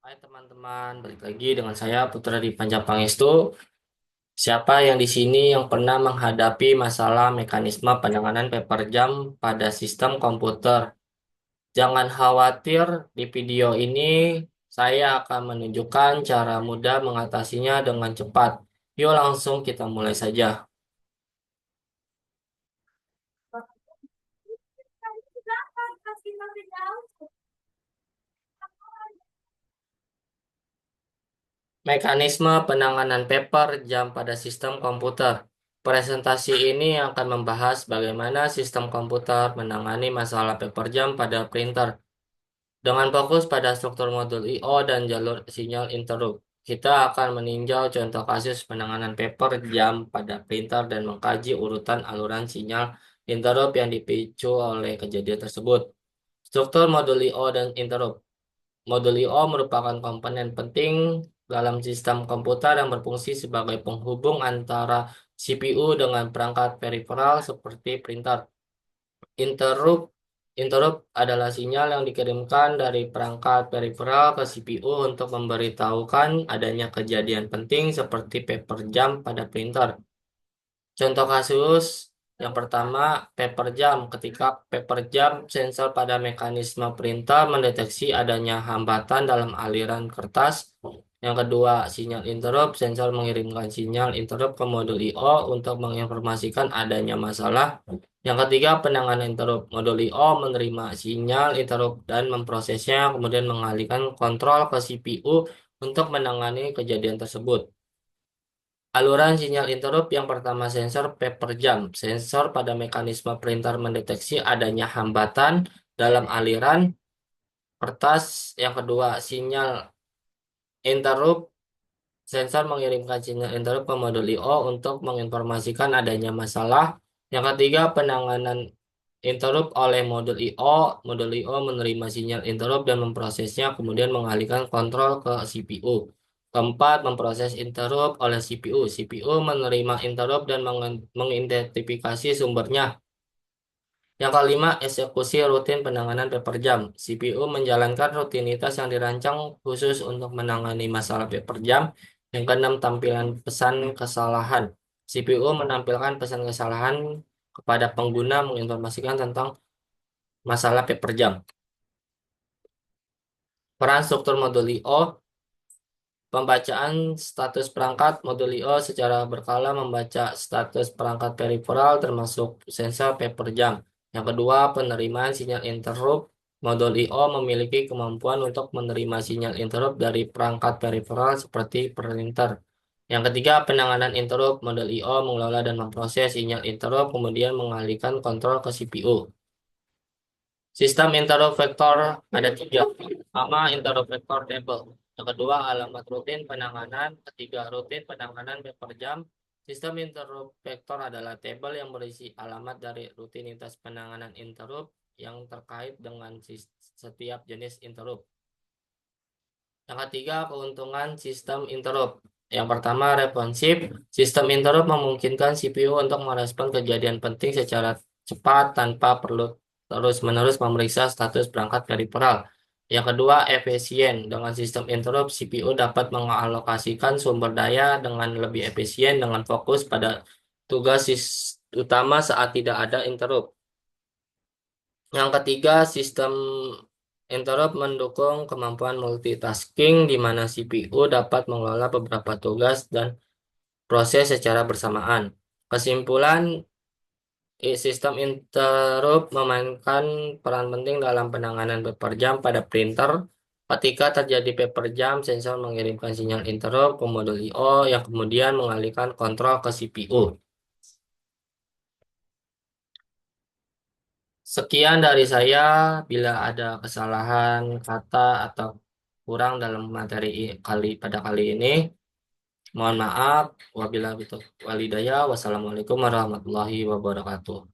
Hai teman-teman, balik lagi dengan saya Putra di Pangestu. Siapa yang di sini yang pernah menghadapi masalah mekanisme penanganan paper jam pada sistem komputer? Jangan khawatir, di video ini saya akan menunjukkan cara mudah mengatasinya dengan cepat. Yuk langsung kita mulai saja. Mekanisme penanganan paper jam pada sistem komputer. Presentasi ini akan membahas bagaimana sistem komputer menangani masalah paper jam pada printer. Dengan fokus pada struktur modul I/O dan jalur sinyal interrupt, kita akan meninjau contoh kasus penanganan paper jam pada printer dan mengkaji urutan aluran sinyal interrupt yang dipicu oleh kejadian tersebut. Struktur modul I/O dan interrupt. Modul I/O merupakan komponen penting dalam sistem komputer yang berfungsi sebagai penghubung antara CPU dengan perangkat periferal seperti printer. Interrupt Interrupt adalah sinyal yang dikirimkan dari perangkat periferal ke CPU untuk memberitahukan adanya kejadian penting seperti paper jam pada printer. Contoh kasus yang pertama, paper jam. Ketika paper jam, sensor pada mekanisme printer mendeteksi adanya hambatan dalam aliran kertas. Yang kedua, sinyal interrupt. Sensor mengirimkan sinyal interrupt ke modul I/O untuk menginformasikan adanya masalah. Yang ketiga, penanganan interrupt. Modul I/O menerima sinyal interrupt dan memprosesnya, kemudian mengalihkan kontrol ke CPU untuk menangani kejadian tersebut. Aluran sinyal interrupt yang pertama sensor paper jam. Sensor pada mekanisme printer mendeteksi adanya hambatan dalam aliran kertas. Yang kedua, sinyal interrupt. Sensor mengirimkan sinyal interrupt ke modul I/O untuk menginformasikan adanya masalah. Yang ketiga, penanganan interrupt oleh modul I/O. Modul I/O menerima sinyal interrupt dan memprosesnya, kemudian mengalihkan kontrol ke CPU. Keempat, memproses interrupt oleh CPU. CPU menerima interrupt dan mengidentifikasi sumbernya. Yang kelima, eksekusi rutin penanganan paper jam. CPU menjalankan rutinitas yang dirancang khusus untuk menangani masalah paper jam. Yang keenam, tampilan pesan kesalahan. CPU menampilkan pesan kesalahan kepada pengguna menginformasikan tentang masalah paper jam. Peran struktur modul I/O. Pembacaan status perangkat modul I/O secara berkala membaca status perangkat periferal termasuk sensor paper jam. Yang kedua, penerimaan sinyal interrupt. Modul I/O memiliki kemampuan untuk menerima sinyal interrupt dari perangkat periferal seperti printer. Yang ketiga, penanganan interrupt. Modul I/O mengelola dan memproses sinyal interrupt, kemudian mengalihkan kontrol ke CPU. Sistem interrupt vektor ada tiga. Pertama, interrupt vektor table. Yang kedua, alamat rutin penanganan. Ketiga, rutin penanganan paper jam. Sistem interrupt vektor adalah tabel yang berisi alamat dari rutinitas penanganan interrupt yang terkait dengan setiap jenis interrupt. Yang ketiga, keuntungan sistem interrupt. Yang pertama, responsif. Sistem interrupt memungkinkan CPU untuk merespon kejadian penting secara cepat tanpa perlu terus-menerus memeriksa status perangkat periferal. Yang kedua, efisien. Dengan sistem interrupt, CPU dapat mengalokasikan sumber daya dengan lebih efisien dengan fokus pada tugas utama saat tidak ada interrupt. Yang ketiga, sistem interrupt mendukung kemampuan multitasking di mana CPU dapat mengelola beberapa tugas dan proses secara bersamaan. Kesimpulan, sistem interrupt memainkan peran penting dalam penanganan paper jam pada printer. Ketika terjadi paper jam, sensor mengirimkan sinyal interrupt ke modul I/O yang kemudian mengalihkan kontrol ke CPU. Sekian dari saya. Bila ada kesalahan kata atau kurang dalam materi pada kali ini, mohon maaf. Wabillahi taufiq walhidayah. Wassalamualaikum warahmatullahi wabarakatuh.